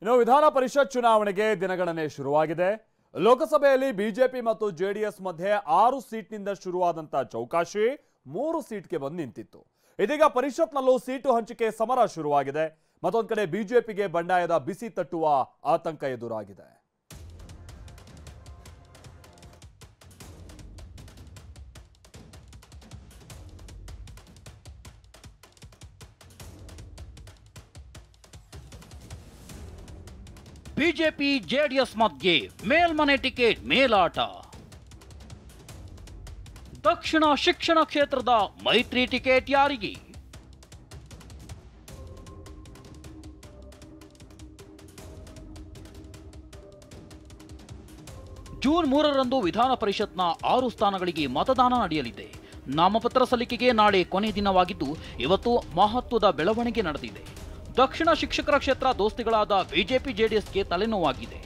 ಇನ್ನು ವಿಧಾನ ಪರಿಷತ್ ಚುನಾವಣೆಗೆ ದಿನಗಣನೆ ಶುರುವಾಗಿದೆ. ಲೋಕಸಭೆಯಲ್ಲಿ ಬಿಜೆಪಿ ಮತ್ತು ಜೆಡಿಎಸ್ ಮಧ್ಯೆ 6 ಸೀಟ್ನಿಂದ ಶುರುವಾದಂತ ಚೌಕಾಶಿ 3 ಸೀಟ್ಗೆ ಬಂದು ನಿಂತಿತ್ತು. ಇದೀಗ ಪರಿಷತ್ನಲ್ಲೂ ಸೀಟು ಹಂಚಿಕೆ ಸಮರ ಶುರುವಾಗಿದೆ. ಮತ್ತೊಂದು ಕಡೆ ಬಿಜೆಪಿಗೆ ಬಂಡಾಯದ ಬಿಸಿ ತಟ್ಟುವ ಆತಂಕ ಎದುರಾಗಿದೆ. ಬಿಜೆಪಿ ಜೆಡಿಎಸ್ ಮಧ್ಯೆ ಮೇಲ್ಮನೆ ಟಿಕೆಟ್ ಮೇಲಾಟ. ದಕ್ಷಿಣ ಶಿಕ್ಷಣ ಕ್ಷೇತ್ರದ ಮೈತ್ರಿ ಟಿಕೆಟ್ ಯಾರಿಗೆ? ಜೂನ್ 3ರಂದು ವಿಧಾನ ಪರಿಷತ್ನ 6 ಸ್ಥಾನಗಳಿಗೆ ಮತದಾನ ನಡೆಯಲಿದೆ. ನಾಮಪತ್ರ ಸಲ್ಲಿಕೆಗೆ ನಾಳೆ ಕೊನೆ ದಿನವಾಗಿದ್ದು, ಇವತ್ತು ಮಹತ್ವದ ಬೆಳವಣಿಗೆ ನಡೆದಿದೆ. ದಕ್ಷಿಣ ಶಿಕ್ಷಕರ ಕ್ಷೇತ್ರ ದೋಸ್ತಿಗಳಾದ ಬಿಜೆಪಿ ಜೆಡಿಎಸ್ಗೆ ತಲೆನೋವಾಗಿದೆ.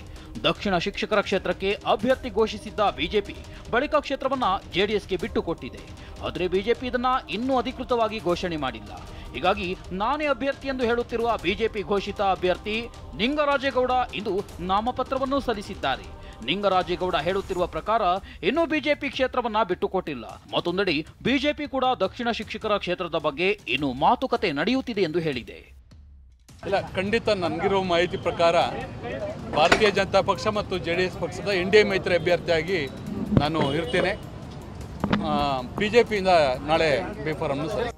ದಕ್ಷಿಣ ಶಿಕ್ಷಕರ ಕ್ಷೇತ್ರಕ್ಕೆ ಅಭ್ಯರ್ಥಿ ಘೋಷಿಸಿದ್ದ ಬಿಜೆಪಿ ಬಳಿಕ ಕ್ಷೇತ್ರವನ್ನ ಜೆಡಿಎಸ್ಗೆ ಬಿಟ್ಟುಕೊಟ್ಟಿದೆ. ಆದರೆ ಬಿಜೆಪಿ ಇದನ್ನ ಇನ್ನೂ ಅಧಿಕೃತವಾಗಿ ಘೋಷಣೆ ಮಾಡಿಲ್ಲ. ಹೀಗಾಗಿ ನಾನೇ ಅಭ್ಯರ್ಥಿ ಎಂದು ಹೇಳುತ್ತಿರುವ ಬಿಜೆಪಿ ಘೋಷಿತ ಅಭ್ಯರ್ಥಿ ನಿಂಗರಾಜೇಗೌಡ ಇಂದು ನಾಮಪತ್ರವನ್ನು ಸಲ್ಲಿಸಿದ್ದಾರೆ. ನಿಂಗರಾಜೇಗೌಡ ಹೇಳುತ್ತಿರುವ ಪ್ರಕಾರ ಇನ್ನೂ ಬಿಜೆಪಿ ಕ್ಷೇತ್ರವನ್ನ ಬಿಟ್ಟುಕೊಟ್ಟಿಲ್ಲ. ಮತ್ತೊಂದೆಡೆ ಬಿಜೆಪಿ ಕೂಡ ದಕ್ಷಿಣ ಶಿಕ್ಷಕರ ಕ್ಷೇತ್ರದ ಬಗ್ಗೆ ಇನ್ನು ಮಾತುಕತೆ ನಡೆಯುತ್ತಿದೆ ಎಂದು ಹೇಳಿದೆ. ಇಲ್ಲ, ಖಂಡಿತ ನನಗಿರೋ ಮಾಹಿತಿ ಪ್ರಕಾರ ಭಾರತೀಯ ಜನತಾ ಪಕ್ಷ ಮತ್ತು ಜೆಡಿಎಸ್ ಪಕ್ಷದ ಎನ್ಡಿಎ ಮೈತ್ರಿ ಅಭ್ಯರ್ಥಿಯಾಗಿ ನಾನು ಇರ್ತೇನೆ. ಬಿಜೆಪಿಯಿಂದ ನಾಳೆ ಬಿ ಫಾರಂ ಸಲ್ಲಿಸಿ.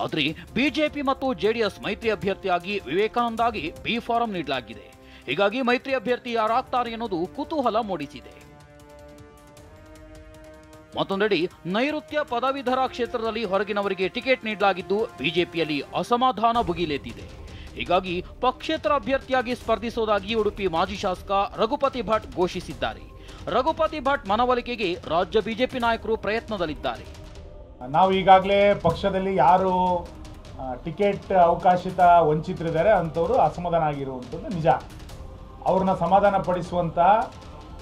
ಆದರೆ ಬಿಜೆಪಿ ಮತ್ತು ಜೆಡಿಎಸ್ ಮೈತ್ರಿ ಅಭ್ಯರ್ಥಿಯಾಗಿ ವಿವೇಕಾನಂದಾಗಿ ಬಿ ಫಾರಂ ನೀಡಲಾಗಿದೆ. ಹೀಗಾಗಿ ಮೈತ್ರಿ ಅಭ್ಯರ್ಥಿ ಯಾರಾಗ್ತಾರೆ ಎನ್ನುವುದು ಕುತೂಹಲ ಮೂಡಿಸಿದೆ. ಮತ್ತೊಂದೆಡೆ ನೈಋತ್ಯ ಪದವೀಧರ ಕ್ಷೇತ್ರದಲ್ಲಿ ಹೊರಗಿನವರಿಗೆ ಟಿಕೆಟ್ ನೀಡಲಾಗಿದ್ದು, ಬಿಜೆಪಿಯಲ್ಲಿ ಅಸಮಾಧಾನ ಭುಗಿಲೆದ್ದಿದೆ. ಹೀಗಾಗಿ ಪಕ್ಷೇತರ ಅಭ್ಯರ್ಥಿಯಾಗಿ ಸ್ಪರ್ಧಿಸುವುದಾಗಿ ಉಡುಪಿ ಮಾಜಿ ಶಾಸಕ ರಘುಪತಿ ಭಟ್ ಘೋಷಿಸಿದ್ದಾರೆ. ರಘುಪತಿ ಭಟ್ ಮನವೊಲಿಕೆಗೆ ರಾಜ್ಯ ಬಿಜೆಪಿ ನಾಯಕರು ಪ್ರಯತ್ನದಲ್ಲಿದ್ದಾರೆ. ನಾವು ಈಗಾಗಲೇ ಪಕ್ಷದಲ್ಲಿ ಯಾರು ಟಿಕೆಟ್ ಅವಕಾಶಿತ ವಂಚಿತರಿದ್ದಾರೆ ಅಂಥವರು ಅಸಮಾಧಾನ ಆಗಿರುವಂಥದ್ದು ನಿಜ. ಅವ್ರನ್ನ ಸಮಾಧಾನ ಪಡಿಸುವಂಥ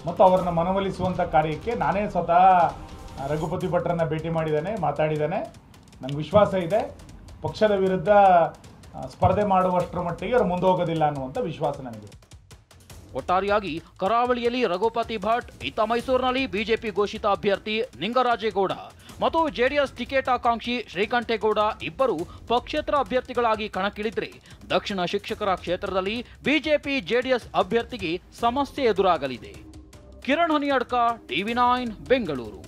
ಮತ್ತು ಅವ್ರನ್ನ ಮನವೊಲಿಸುವಂಥ ಕಾರ್ಯಕ್ಕೆ ನಾನೇ ಸ್ವತಃ ರಘುಪತಿ ಭಟ್ರನ್ನ ಭೇಟಿ ಮಾತಾಡಿದ್ದಾನೆ. ನನಗೆ ವಿಶ್ವಾಸ ಇದೆ, ಪಕ್ಷದ ವಿರುದ್ಧ ಸ್ಪರ್ಧೆ ಮಾಡುವಷ್ಟರ ಮಟ್ಟಿಗೆ ಅವ್ರು ಮುಂದೆ ಹೋಗೋದಿಲ್ಲ ಅನ್ನುವಂಥ ವಿಶ್ವಾಸ ನನಗೆ. ಒಟ್ಟಾರೆಯಾಗಿ ಕರಾವಳಿಯಲ್ಲಿ ರಘುಪತಿ ಭಟ್, ಇತ್ತ ಮೈಸೂರಿನಲ್ಲಿ ಬಿಜೆಪಿ ಘೋಷಿತ ಅಭ್ಯರ್ಥಿ ನಿಂಗರಾಜೇಗೌಡ ಮತ್ತು ಜೆಡಿಎಸ್ ಟಿಕೆಟ್ ಆಕಾಂಕ್ಷಿ ಶ್ರೀಕಂಠೇಗೌಡ ಇಬ್ಬರು ಪಕ್ಷೇತರ ಅಭ್ಯರ್ಥಿಗಳಾಗಿ ಕಣಕ್ಕಿಳಿದ್ರೆ, ದಕ್ಷಿಣ ಶಿಕ್ಷಕರ ಕ್ಷೇತ್ರದಲ್ಲಿ ಬಿಜೆಪಿ ಜೆಡಿಎಸ್ ಅಭ್ಯರ್ಥಿಗೆ ಸಮಸ್ಯೆ ಎದುರಾಗಲಿದೆ. ಕಿರಣ್ ಹನಿಯಡ್ಕ, ಟಿವಿ9 ಬೆಂಗಳೂರು.